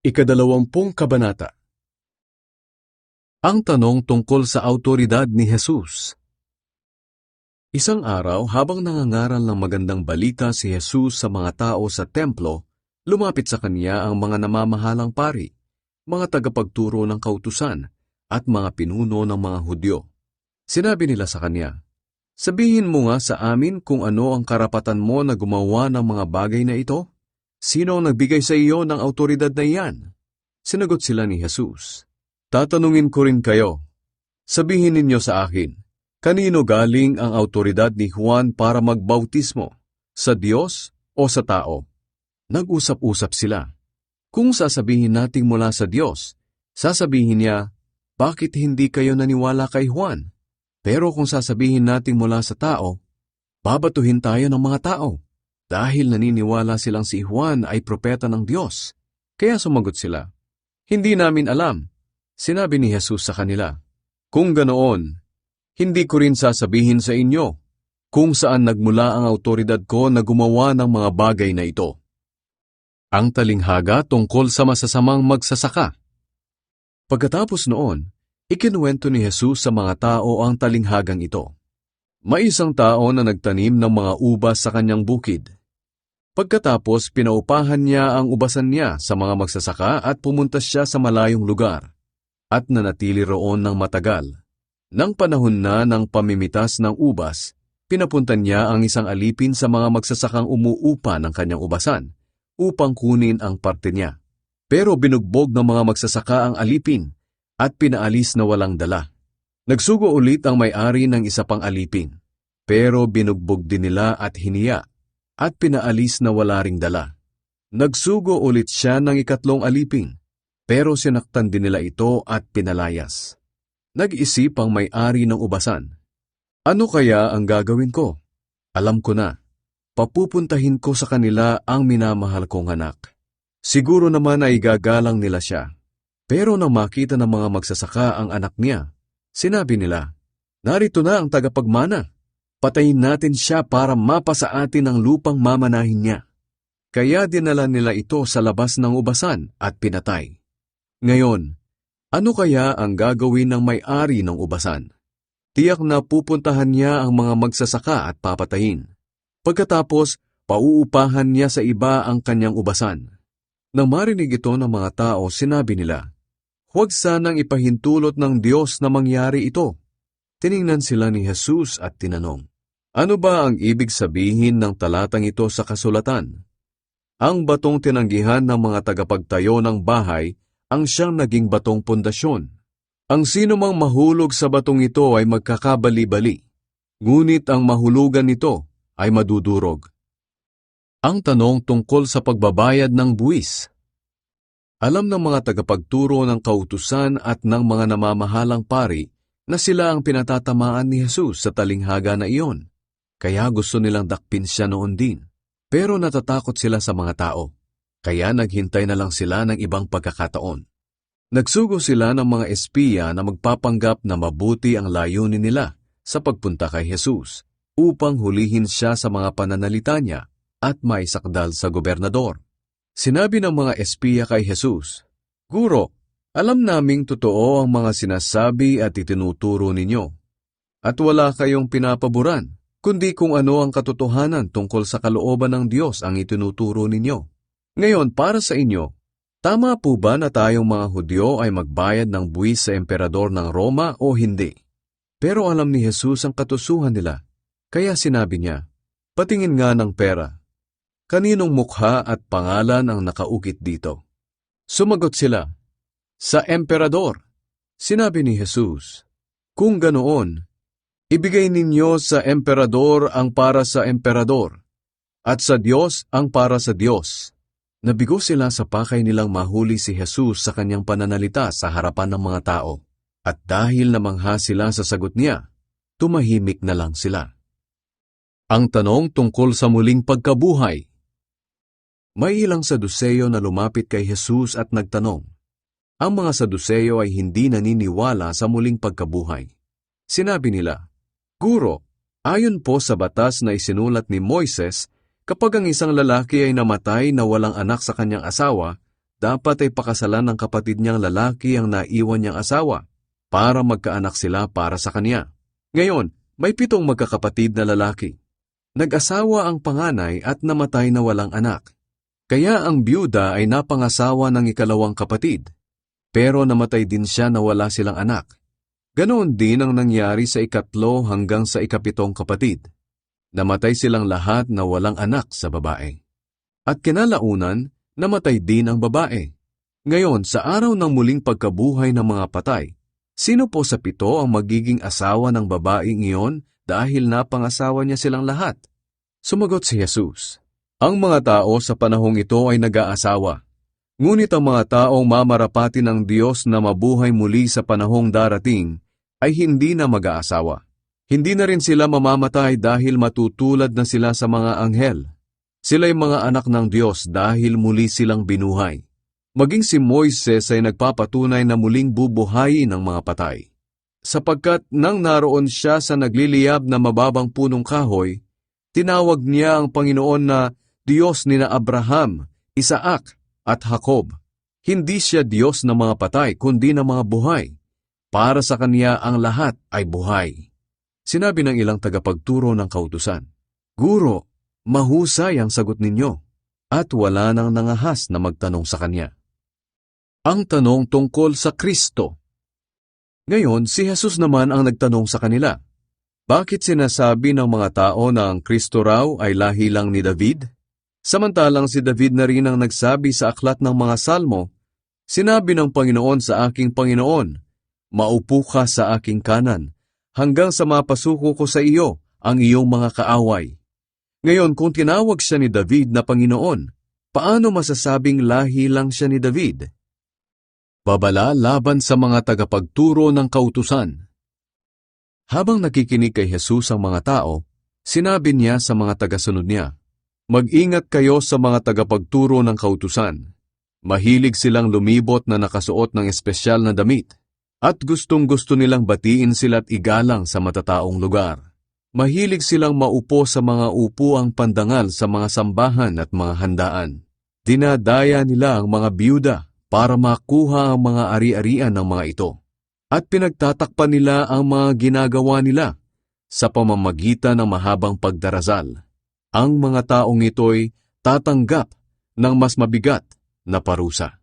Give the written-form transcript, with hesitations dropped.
Ikadalawampung kabanata. Ang tanong tungkol sa awtoridad ni Jesus. Isang araw, habang nangangaral ng magandang balita si Jesus sa mga tao sa templo, lumapit sa kanya ang mga namamahalang pari, mga tagapagturo ng kautusan, at mga pinuno ng mga Hudyo. Sinabi nila sa kanya, "Sabihin mo nga sa amin kung ano ang karapatan mo na gumawa ng mga bagay na ito? Sino ang nagbigay sa iyo ng awtoridad na iyan?" Sinagot sila ni Jesus, "Tatanungin ko rin kayo. Sabihin ninyo sa akin, kanino galing ang awtoridad ni Juan para magbautismo? Sa Diyos o sa tao?" Nag-usap-usap sila. Kung sasabihin nating mula sa Diyos, sasabihin niya, "Bakit hindi kayo naniwala kay Juan?" Pero kung sasabihin nating mula sa tao, babatuhin tayo ng mga tao, dahil naniniwala silang si Juan ay propeta ng Diyos. Kaya sumagot sila, "Hindi namin alam." Sinabi ni Jesus sa kanila, "Kung ganoon, hindi ko rin sasabihin sa inyo kung saan nagmula ang awtoridad ko na gumawa ng mga bagay na ito." Ang talinghaga tungkol sa masasamang magsasaka. Pagkatapos noon, ikinuwento ni Jesus sa mga tao ang talinghagang ito. May isang tao na nagtanim ng mga ubas sa kanyang bukid. Pagkatapos, pinaupahan niya ang ubasan niya sa mga magsasaka at pumunta siya sa malayong lugar at nanatili roon ng matagal. Nang panahon na ng pamimitas ng ubas, pinapuntan niya ang isang alipin sa mga magsasakang umuupa ng kanyang ubasan upang kunin ang parte niya. Pero binugbog ng mga magsasaka ang alipin at pinaalis na walang dala. Nagsugo ulit ang may-ari ng isa pang alipin, pero binugbog din nila at hiniya at pinaalis na wala ring dala. Nagsugo ulit siya ng ikatlong alipin, pero sinaktan din nila ito at pinalayas. Nag-isip ang may-ari ng ubasan, "Ano kaya ang gagawin ko? Alam ko na, papupuntahin ko sa kanila ang minamahal kong anak. Siguro naman ay gagalang nila siya." Pero nang makita ng mga magsasaka ang anak niya, sinabi nila, "Narito na ang tagapagmana. Patayin natin siya para mapasa atin ang lupang mamanahin niya." Kaya dinala nila ito sa labas ng ubasan at pinatay. Ngayon, ano kaya ang gagawin ng may-ari ng ubasan? Tiyak na pupuntahan niya ang mga magsasaka at papatayin. Pagkatapos, pauupahan niya sa iba ang kanyang ubasan. Nang marinig ito ng mga tao, sinabi nila, "Huwag sanang ipahintulot ng Diyos na mangyari ito." Tiningnan sila ni Jesus at tinanong, "Ano ba ang ibig sabihin ng talatang ito sa kasulatan? Ang batong tinanggihan ng mga tagapagtayo ng bahay ang siyang naging batong pundasyon. Ang sino mang mahulog sa batong ito ay magkakabali-bali, ngunit ang mahulugan nito ay madudurog." Ang tanong tungkol sa pagbabayad ng buwis. Alam ng mga tagapagturo ng kautusan at ng mga namamahalang pari na sila ang pinatatamaan ni Jesus sa talinghaga na iyon, kaya gusto nilang dakpin siya noon din. Pero natatakot sila sa mga tao, kaya naghintay na lang sila ng ibang pagkakataon. Nagsugo sila ng mga espiya na magpapanggap na mabuti ang layunin nila sa pagpunta kay Jesus upang hulihin siya sa mga pananalita niya at maisakdal sa gobernador. Sinabi ng mga espiya kay Jesus, "Guro, alam naming totoo ang mga sinasabi at itinuturo ninyo, at wala kayong pinapaboran, kundi kung ano ang katotohanan tungkol sa kalooban ng Diyos ang itinuturo ninyo. Ngayon, para sa inyo, tama po ba na tayong mga Hudyo ay magbayad ng buwis sa emperador ng Roma o hindi?" Pero alam ni Jesus ang katusuhan nila, kaya sinabi niya, "Patingin nga ng pera. Kaninong mukha at pangalan ang nakaukit dito?" Sumagot sila, "Sa emperador." Sinabi ni Jesus, "Kung ganoon, ibigay ninyo sa emperador ang para sa emperador, at sa Diyos ang para sa Diyos." Nabigo sila sa pakay nilang mahuli si Jesus sa kanyang pananalita sa harapan ng mga tao, at dahil namangha sila sa sagot niya, tumahimik na lang sila. Ang tanong tungkol sa muling pagkabuhay. May ilang Saduseyo na lumapit kay Jesus at nagtanong. Ang mga Saduseyo ay hindi naniniwala sa muling pagkabuhay. Sinabi nila, "Guro, ayon po sa batas na isinulat ni Moises, kapag ang isang lalaki ay namatay na walang anak sa kanyang asawa, dapat ay pakasalan ng kapatid niyang lalaki ang naiwan niyang asawa para magkaanak sila para sa kanya. Ngayon, may 7 magkakapatid na lalaki. Nag-asawa ang panganay at namatay na walang anak. Kaya ang byuda ay napangasawa ng ikalawang kapatid. Pero namatay din siya na wala silang anak. Ganoon din ang nangyari sa ikatlo hanggang sa ikapitong kapatid. Namatay silang lahat na walang anak sa babae. At kinalaunan, namatay din ang babae. Ngayon, sa araw ng muling pagkabuhay ng mga patay, sino po sa 7 ang magiging asawa ng babaeng iyon dahil napangasawa niya silang lahat? Sumagot si Jesus, ang mga tao sa panahong ito ay nag-aasawa. Ngunit ang mga taong mamarapati ng Diyos na mabuhay muli sa panahong darating ay hindi na mag-aasawa. Hindi na rin sila mamamatay dahil matutulad na sila sa mga anghel. Sila'y mga anak ng Diyos dahil muli silang binuhay. Maging si Moises ay nagpapatunay na muling bubuhayin ng mga patay. Sapagkat nang naroon siya sa nagliliyab na mababang punong kahoy, tinawag niya ang Panginoon na Diyos nina Abraham, Isaac, at Jacob. Hindi siya Diyos ng mga patay, kundi ng mga buhay. Para sa kanya ang lahat ay buhay. Sinabi ng ilang tagapagturo ng kautusan, Guro, mahusay ang sagot ninyo, at wala nang nangahas na magtanong sa kanya. Ang tanong tungkol sa Kristo. Ngayon, si Jesus naman ang nagtanong sa kanila, bakit sinasabi ng mga tao na ang Kristo raw ay lahi lang ni David? Samantalang si David na rin ang nagsabi sa aklat ng mga salmo, sinabi ng Panginoon sa aking Panginoon, maupo ka sa aking kanan, hanggang sa mapasuko ko sa iyo ang iyong mga kaaway. Ngayon, kung tinawag siya ni David na Panginoon, paano masasabing lahi lang siya ni David? Babala laban sa mga tagapagturo ng kautusan. Habang nakikinig kay Jesus ang mga tao, sinabi niya sa mga tagasunod niya, mag-ingat kayo sa mga tagapagturo ng kautusan. Mahilig silang lumibot na nakasuot ng espesyal na damit, at gustong-gusto nilang batiin sila at igalang sa matataong lugar. Mahilig silang maupo sa mga upuang pandangal sa mga sambahan at mga handaan. Dinadaya nila ang mga byuda para makuha ang mga ari-arian ng mga ito. At pinagtatakpan nila ang mga ginagawa nila sa pamamagitan ng mahabang pagdarasal. Ang mga taong ito'y tatanggap ng mas mabigat na parusa.